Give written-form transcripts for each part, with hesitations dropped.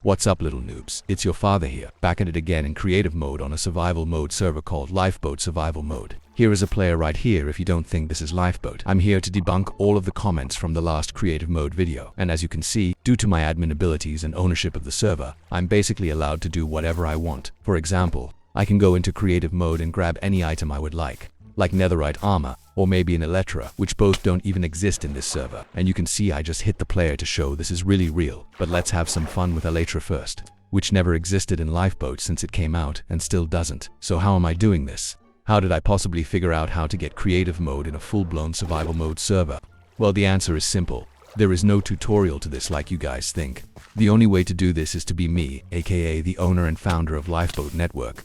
What's up, little noobs? It's your father here, back at it again in creative mode on a survival mode server called Lifeboat Survival Mode. Here is a player right here if you don't think this is Lifeboat. I'm here to debunk all of the comments from the last creative mode video, and as you can see, due to my admin abilities and ownership of the server, I'm basically allowed to do whatever I want. For example, I can go into creative mode and grab any item I would like netherite armor, or maybe an elytra, which both don't even exist in this server. And you can see I just hit the player to show this is really real. But let's have some fun with elytra first, which never existed in Lifeboat since it came out and still doesn't. So how am I doing this? How did I possibly figure out how to get creative mode in a full-blown survival mode server? Well, the answer is simple. There is no tutorial to this like you guys think. The only way to do this is to be me, aka the owner and founder of Lifeboat Network.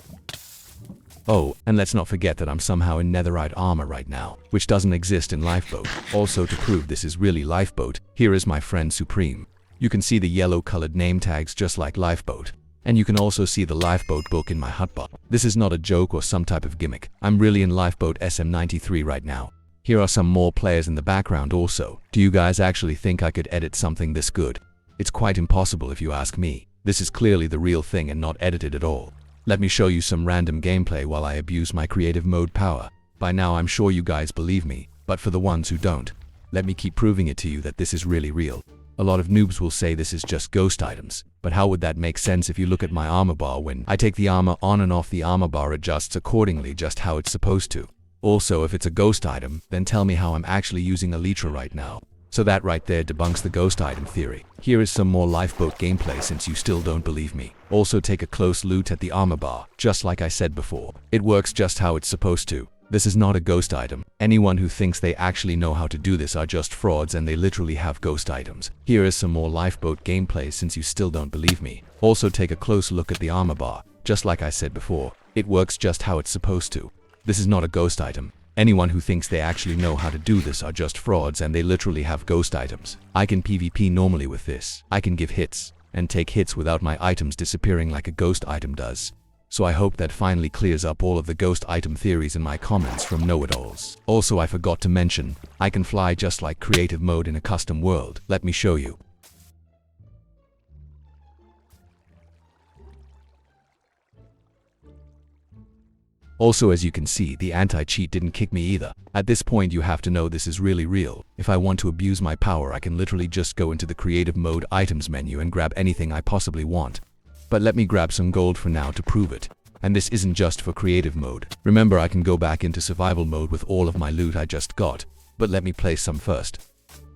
Oh, and let's not forget that I'm somehow in netherite armor right now, which doesn't exist in Lifeboat. Also, to prove this is really Lifeboat, here is my friend Supreme. You can see the yellow colored name tags just like Lifeboat. And you can also see the Lifeboat book in my hotbar. This is not a joke or some type of gimmick. I'm really in Lifeboat SM93 right now. Here are some more players in the background also. Do you guys actually think I could edit something this good? It's quite impossible if you ask me. This is clearly the real thing and not edited at all. Let me show you some random gameplay while I abuse my creative mode power. By now I'm sure you guys believe me, but for the ones who don't, let me keep proving it to you that this is really real. A lot of noobs will say this is just ghost items, but how would that make sense if you look at my armor bar? When I take the armor on and off, the armor bar adjusts accordingly, just how it's supposed to. Also, if it's a ghost item, then tell me how I'm actually using elytra right now. So that right there debunks the ghost item theory. Here is some more Lifeboat gameplay since you still don't believe me. Also, take a close look at the armor bar. Just like I said before, it works just how it's supposed to. This is not a ghost item. Anyone who thinks they actually know how to do this are just frauds, and they literally have ghost items. Here is some more Lifeboat gameplay since you still don't believe me. Also, take a close look at the armor bar. Just like I said before, it works just how it's supposed to. This is not a ghost item. Anyone who thinks they actually know how to do this are just frauds, and they literally have ghost items. I can PvP normally with this. I can give hits and take hits without my items disappearing like a ghost item does. So I hope that finally clears up all of the ghost item theories in my comments from know-it-alls. Also, I forgot to mention, I can fly just like creative mode in a custom world. Let me show you. Also, as you can see, the anti-cheat didn't kick me either. At this point, you have to know this is really real. If I want to abuse my power, I can literally just go into the creative mode items menu and grab anything I possibly want. But let me grab some gold for now to prove it. And this isn't just for creative mode. Remember, I can go back into survival mode with all of my loot I just got. But let me place some first.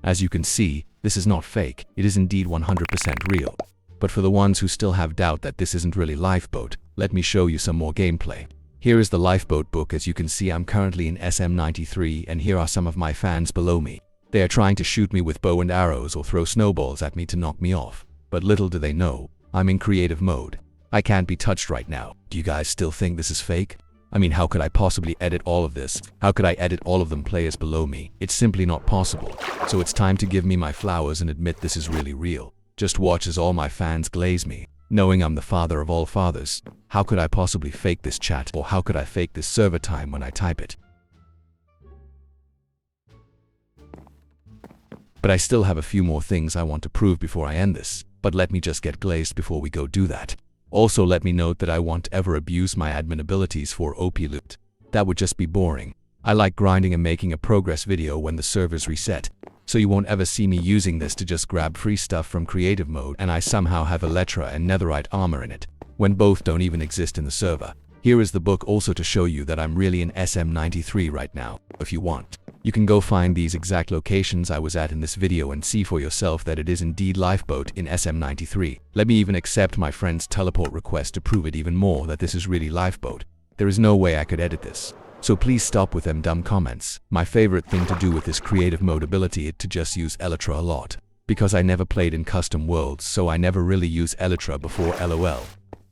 As you can see, this is not fake. It is indeed 100% real. But for the ones who still have doubt that this isn't really Lifeboat, let me show you some more gameplay. Here is the Lifeboat book. As you can see, I'm currently in SM93, and here are some of my fans below me. They are trying to shoot me with bow and arrows or throw snowballs at me to knock me off. But little do they know, I'm in creative mode. I can't be touched right now. Do you guys still think this is fake? I mean, how could I possibly edit all of this? How could I edit all of them players below me? It's simply not possible. So it's time to give me my flowers and admit this is really real. Just watch as all my fans glaze me, knowing I'm the father of all fathers. How could I possibly fake this chat, or how could I fake this server time when I type it? But I still have a few more things I want to prove before I end this. But let me just get glazed before we go do that. Also, let me note that I won't ever abuse my admin abilities for OP loot. That would just be boring. I like grinding and making a progress video when the servers reset. So you won't ever see me using this to just grab free stuff from creative mode and I somehow have elytra and netherite armor in it, when both don't even exist in the server. Here is the book also to show you that I'm really in SM93 right now. If you want, you can go find these exact locations I was at in this video and see for yourself that it is indeed Lifeboat in SM93. Let me even accept my friend's teleport request to prove it even more that this is really Lifeboat. There is no way I could edit this. So please stop with them dumb comments. My favorite thing to do with this creative mode ability is to just use elytra a lot. Because I never played in custom worlds, so I never really use elytra before LOL.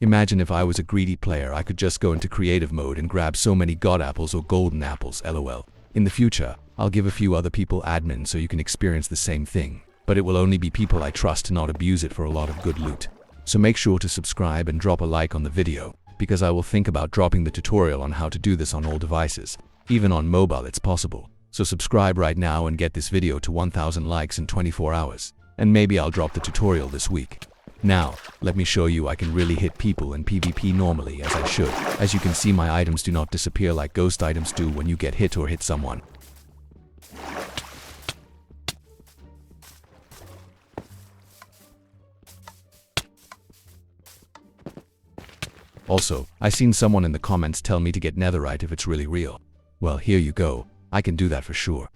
Imagine if I was a greedy player, I could just go into creative mode and grab so many god apples or golden apples, LOL. In the future, I'll give a few other people admin so you can experience the same thing. But it will only be people I trust to not abuse it for a lot of good loot. So make sure to subscribe and drop a like on the video, because I will think about dropping the tutorial on how to do this on all devices. Even on mobile it's possible. So subscribe right now and get this video to 1000 likes in 24 hours. And maybe I'll drop the tutorial this week. Now, let me show you I can really hit people in PvP normally as I should. As you can see, my items do not disappear like ghost items do when you get hit or hit someone. Also, I seen someone in the comments tell me to get netherite if it's really real. Well, here you go. I can do that for sure.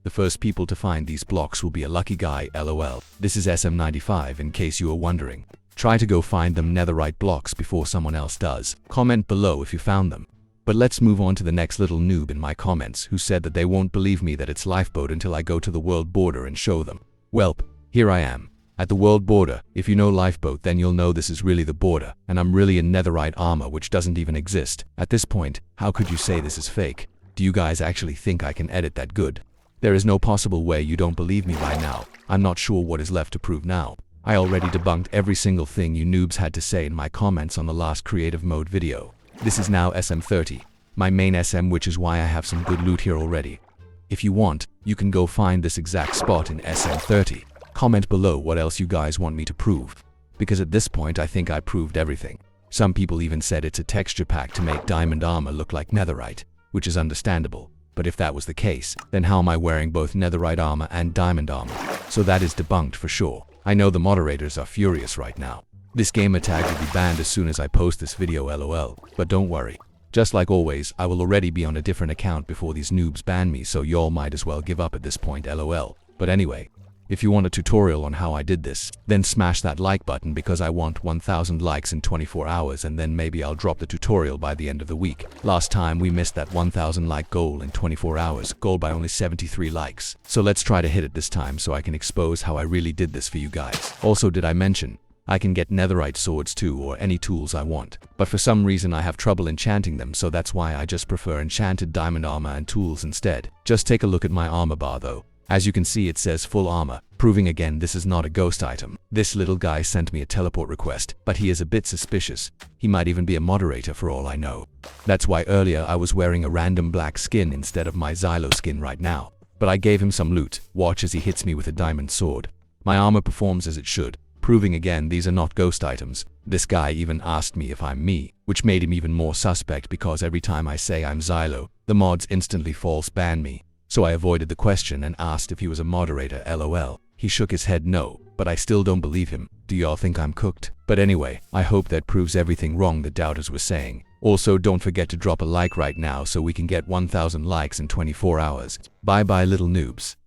The first people to find these blocks will be a lucky guy, lol. This is SM95 in case you are wondering. Try to go find them netherite blocks before someone else does. Comment below if you found them. But let's move on to the next little noob in my comments who said that they won't believe me that it's Lifeboat until I go to the world border and show them. Welp, here I am. At the world border. If you know Lifeboat, then you'll know this is really the border, and I'm really in netherite armor which doesn't even exist. At this point, how could you say this is fake? Do you guys actually think I can edit that good? There is no possible way you don't believe me by now. I'm not sure what is left to prove now. I already debunked every single thing you noobs had to say in my comments on the last creative mode video. This is now SM30, my main SM, which is why I have some good loot here already. If you want, you can go find this exact spot in SM30. Comment below what else you guys want me to prove. Because at this point I think I proved everything. Some people even said it's a texture pack to make diamond armor look like netherite, which is understandable. But if that was the case, then how am I wearing both netherite armor and diamond armor? So that is debunked for sure. I know the moderators are furious right now. This gamer tag will be banned as soon as I post this video, lol. But don't worry. Just like always, I will already be on a different account before these noobs ban me, so y'all might as well give up at this point, lol. But anyway, if you want a tutorial on how I did this, then smash that like button because I want 1000 likes in 24 hours, and then maybe I'll drop the tutorial by the end of the week. Last time we missed that 1000 like goal in 24 hours, goal by only 73 likes. So let's try to hit it this time so I can expose how I really did this for you guys. Also, did I mention I can get netherite swords too, or any tools I want. But for some reason I have trouble enchanting them, so that's why I just prefer enchanted diamond armor and tools instead. Just take a look at my armor bar though. As you can see, it says full armor, proving again this is not a ghost item. This little guy sent me a teleport request, but he is a bit suspicious. He might even be a moderator for all I know. That's why earlier I was wearing a random black skin instead of my ZYELOE skin right now. But I gave him some loot. Watch as he hits me with a diamond sword. My armor performs as it should, proving again these are not ghost items. This guy even asked me if I'm me, which made him even more suspect because every time I say I'm ZYELOE, the mods instantly false ban me. So I avoided the question and asked if he was a moderator, lol. He shook his head no, but I still don't believe him. Do y'all think I'm cooked? But anyway, I hope that proves everything wrong the doubters were saying. Also, don't forget to drop a like right now so we can get 1000 likes in 24 hours. Bye bye little noobs.